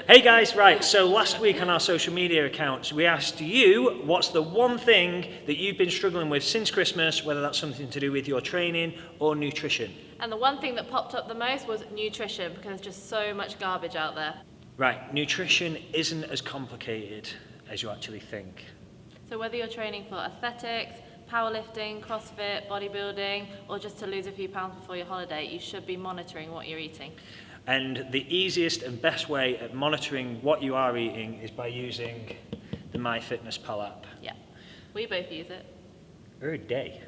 Hey guys, right, so last week on our social media accounts, we asked you what's the one thing that you've been struggling with since Christmas, whether that's something to do with your training or nutrition. And the one thing that popped up the most was nutrition, because there's just so much garbage out there. Right, nutrition isn't as complicated as you actually think. So whether you're training for aesthetics, powerlifting, CrossFit, bodybuilding, or just to lose a few pounds before your holiday, you should be monitoring what you're eating. And the easiest and best way at monitoring what you are eating is by using the MyFitnessPal app. Yeah, we both use it. Every day.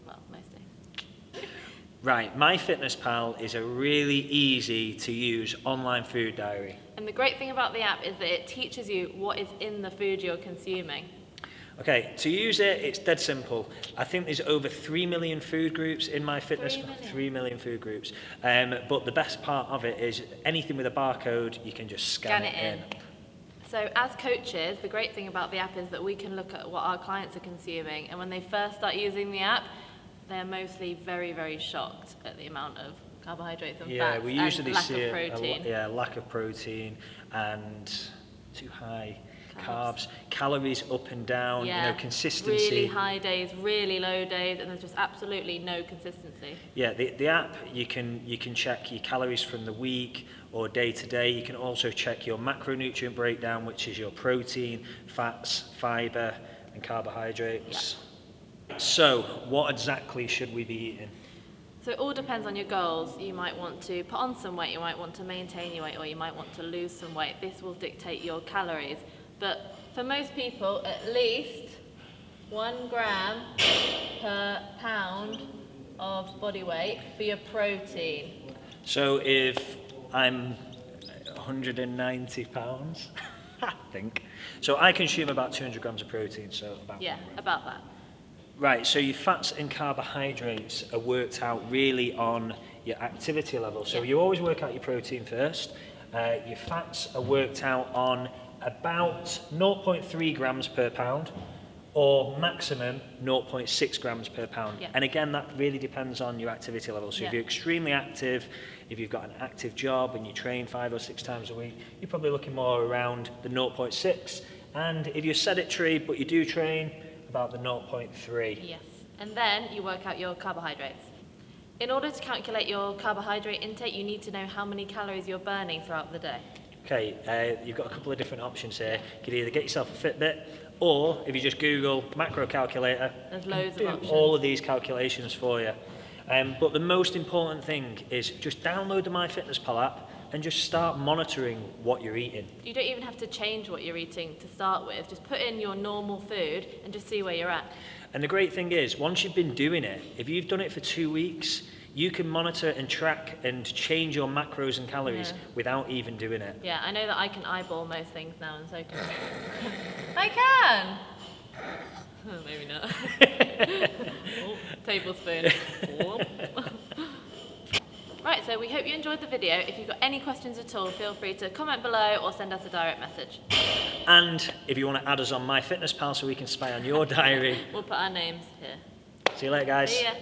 Well, most days. Right, MyFitnessPal is a really easy to use online food diary. And the great thing about the app is that it teaches you what is in the food you're consuming. Okay, to use it, it's dead simple. I think there's over 3 million food groups in MyFitnessPal. 3 million? 3 million food groups. But the best part of it is anything with a barcode, you can just scan it in. So as coaches, the great thing about the app is that we can look at what our clients are consuming, and when they first start using the app, they're mostly very, very shocked at the amount of carbohydrates and fats we usually and lack see of protein. lack of protein and too high carbs, calories up and down, consistency. Really high days, really low days, and there's just absolutely no consistency. Yeah, the app, you can check your calories from the week or day to day. You can also check your macronutrient breakdown, which is your protein, fats, fiber, and carbohydrates. Yeah. So, what exactly should we be eating? So it all depends on your goals. You might want to put on some weight, you might want to maintain your weight, or you might want to lose some weight. This will dictate your calories. But for most people, at least 1 gram per pound of body weight for your protein. So if I'm 190 pounds, I think, so I consume about 200 grams of protein, so about... Yeah, about that. Right, so your fats and carbohydrates are worked out really on your activity level. So you always work out your protein first. Your fats are worked out on about 0.3 grams per pound or maximum 0.6 grams per pound. Yeah. And again, that really depends on your activity level. So if you're extremely active, if you've got an active job and you train 5 or 6 times a week, you're probably looking more around the 0.6. And if you're sedentary but you do train, about the 0.3. Yes, and then you work out your carbohydrates. In order to calculate your carbohydrate intake, you need to know how many calories you're burning throughout the day. Okay, you've got a couple of different options here. You could either get yourself a Fitbit, or if you just Google macro calculator, there's loads of options. All of these calculations for you. But the most important thing is just download the MyFitnessPal app and just start monitoring what you're eating. You don't even have to change what you're eating to start with. Just put in your normal food and just see where you're at. And the great thing is, once you've been doing it, if you've done it for 2 weeks, you can monitor and track and change your macros and calories without even doing it. Yeah, I know that I can eyeball most things now, and so can I can! Oh, maybe not. Oh, tablespoon. Right, so we hope you enjoyed the video. If you've got any questions at all, feel free to comment below or send us a direct message. And if you want to add us on MyFitnessPal so we can spy on your diary. We'll put our names here. See you later, guys. See ya.